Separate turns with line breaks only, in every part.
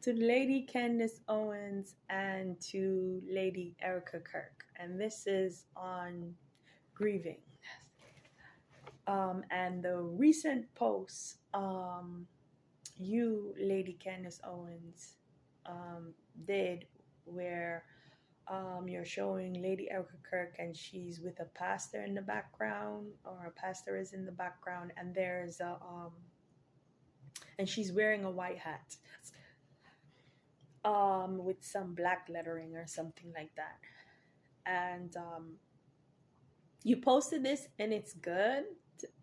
to Lady Candace Owens and to Lady Erika Kirk. And this is on Grieving. And the recent posts you, Lady Candace Owens, did where you're showing Lady Erika Kirk and she's with a pastor in the background, or a pastor is in the background, and there's a and she's wearing a white hat with some black lettering or something like that. And you posted this, and it's good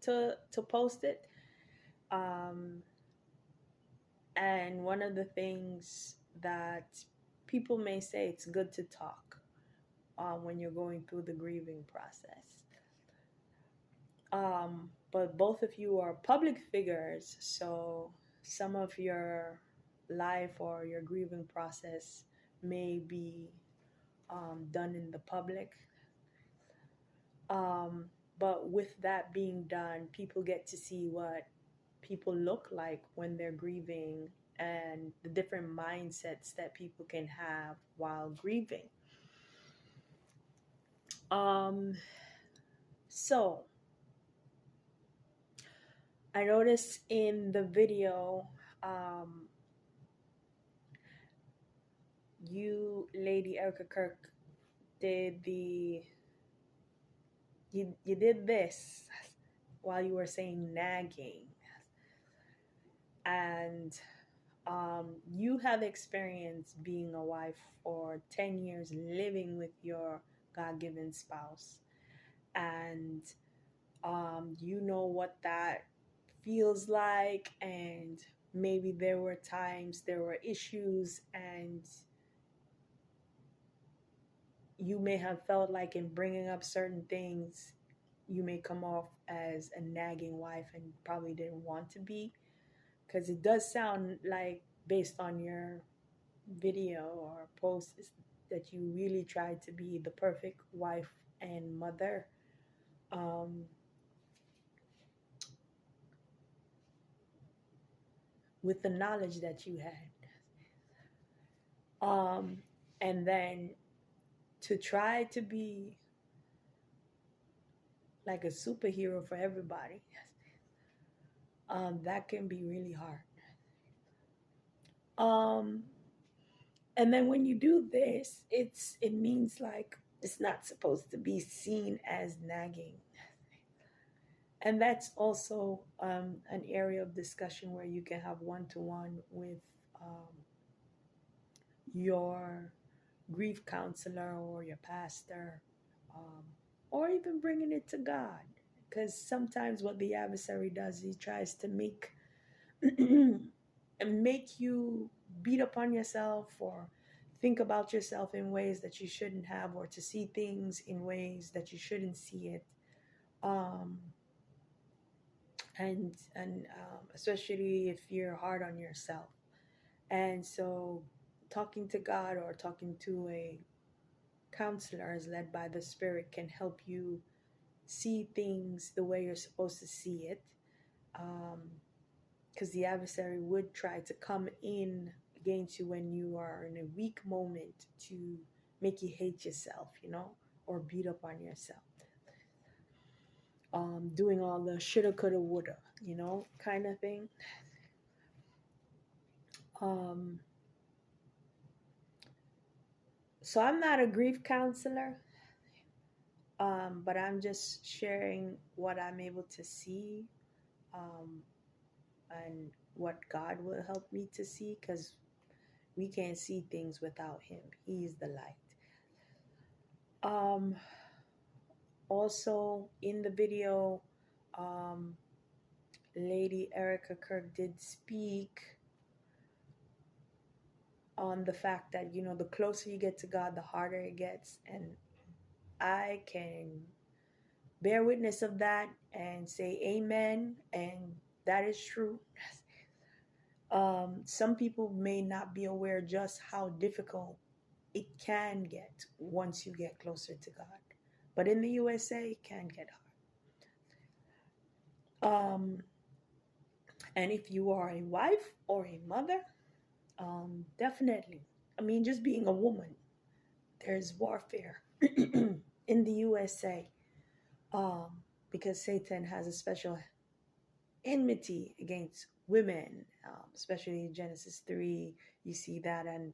to post it. And one of the things that people may say, it's good to talk when you're going through the grieving process. But both of you are public figures, so some of your life or your grieving process may be done in the public. But with that being done, people get to see what people look like when they're grieving and the different mindsets that people can have while grieving. So I noticed in the video, you, Lady Erika Kirk, did you did this while you were saying nagging. And you have experience being a wife for 10 years, living with your God-given spouse. And you know what that feels like. And maybe there were times, there were issues, and you may have felt like in bringing up certain things, you may come off as a nagging wife and probably didn't want to be. Because it does sound like, based on your video or post, that you really tried to be the perfect wife and mother. With the knowledge that you had. And then to try to be like a superhero for everybody, that can be really hard. And then when you do this, it means like it's not supposed to be seen as nagging. And that's also an area of discussion where you can have one-to-one with your grief counselor or your pastor, or even bringing it to God. Because sometimes what the adversary does, he tries to make you beat up on yourself, or think about yourself in ways that you shouldn't have, or to see things in ways that you shouldn't see it. And especially if you're hard on yourself. And so talking to God or talking to a counselor as led by the Spirit can help you see things the way you're supposed to see it. Because the adversary would try to come in against you when you are in a weak moment to make you hate yourself, or beat up on yourself. Doing all the shoulda, coulda, woulda, kind of thing. So I'm not a grief counselor, but I'm just sharing what I'm able to see, and what God will help me to see, because we can't see things without Him. He is the light. Also, in the video, Lady Erika Kirk did speak on the fact that, the closer you get to God, the harder it gets. And I can bear witness of that and say amen. And that is true. Some people may not be aware just how difficult it can get once you get closer to God. But in the USA, it can get hard. And if you are a wife or a mother, Definitely. I mean, just being a woman, there's warfare in the USA, um, because Satan has a special enmity against women, especially in Genesis 3. You see that, and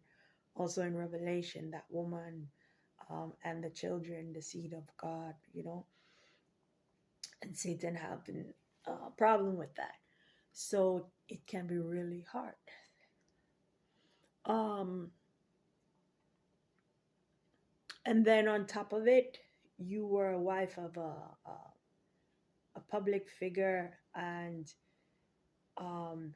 also in Revelation, that woman and the children, the seed of God, and Satan have a problem with that. So it can be really hard. Um, and then on top of it, you were a wife of a public figure, and um,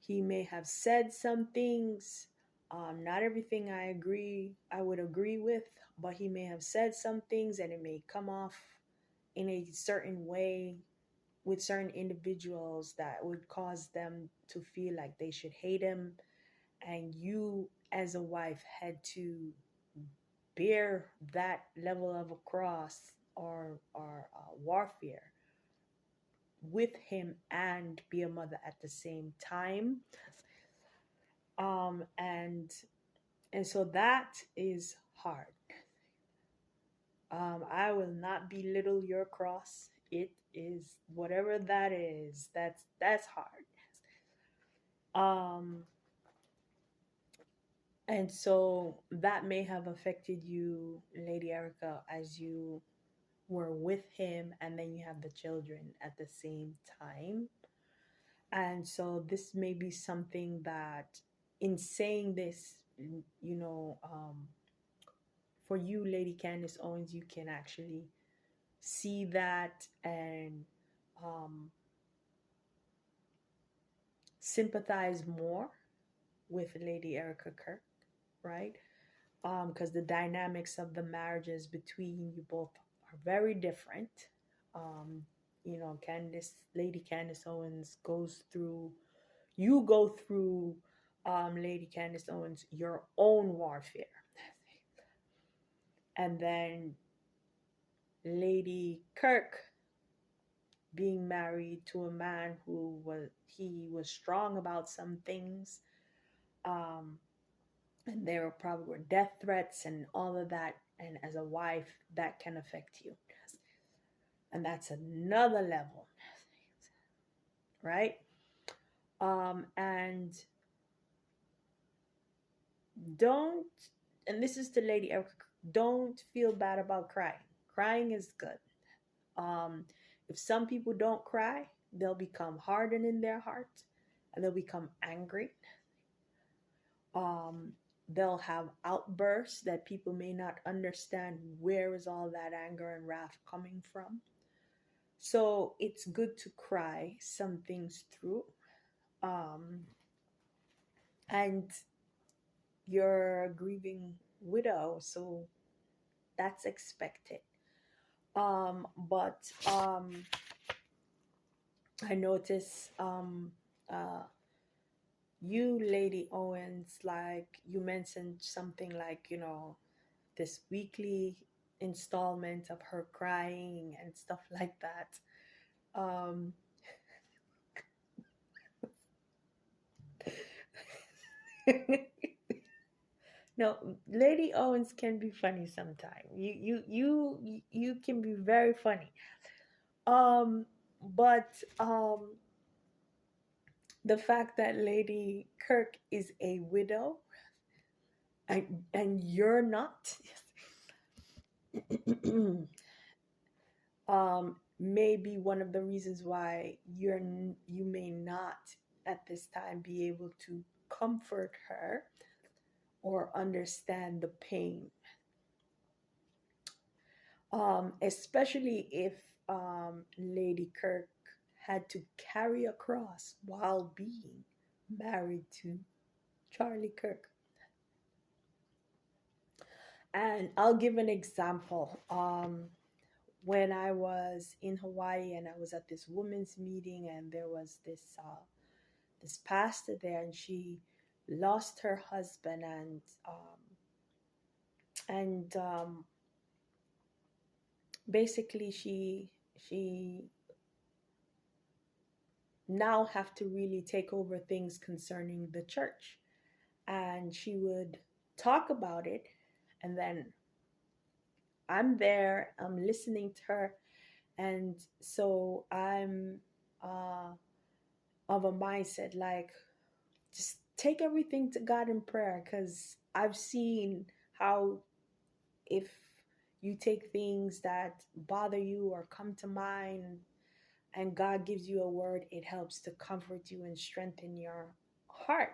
he may have said some things. Not everything I would agree with, but he may have said some things and it may come off in a certain way with certain individuals that would cause them to feel like they should hate him. And you, as a wife, had to bear that level of a cross or warfare with him and be a mother at the same time. And so that is hard. I will not belittle your cross. It is whatever that is. That's hard. Um, and so that may have affected you, Lady Erica, as you were with him, and then you have the children at the same time. And so this may be something that, in saying this, you know, for you, Lady Candace Owens, you can actually see that and um, sympathize more with Lady Erika Kirk, right? Because the dynamics of the marriages between you both are very different. Um, Lady Candace Owens you go through, Lady Candace Owens, your own warfare. And then Lady Kirk being married to a man he was strong about some things, um, and there probably were death threats and all of that. And as a wife, that can affect you, and that's another level, right? And don't, and this is to Lady Erica, don't feel bad about crying. Crying is good. Um, if some people don't cry, they'll become hardened in their heart and they'll become angry. Um, they'll have outbursts that people may not understand where is all that anger and wrath coming from. So it's good to cry some things through. Um, and you're a grieving widow, so that's expected. But I notice you, Lady Owens, like you mentioned something like, this weekly installment of her crying and stuff like that. Um, no, Lady Owens can be funny sometimes. You can be very funny. But the fact that Lady Kirk is a widow and you're not, may be one of the reasons why you may not at this time be able to comfort her or understand the pain, especially if Lady Kirk had to carry a cross while being married to Charlie Kirk. And I'll give an example. When I was in Hawaii and I was at this women's meeting, and there was this pastor there, and she lost her husband, and basically she now have to really take over things concerning the church. and she would talk about it, and then I'm there, I'm listening to her, and so I'm uh, of a mindset like just take everything to God in prayer, because I've seen how if you take things that bother you or come to mind and God gives you a word, it helps to comfort you and strengthen your heart.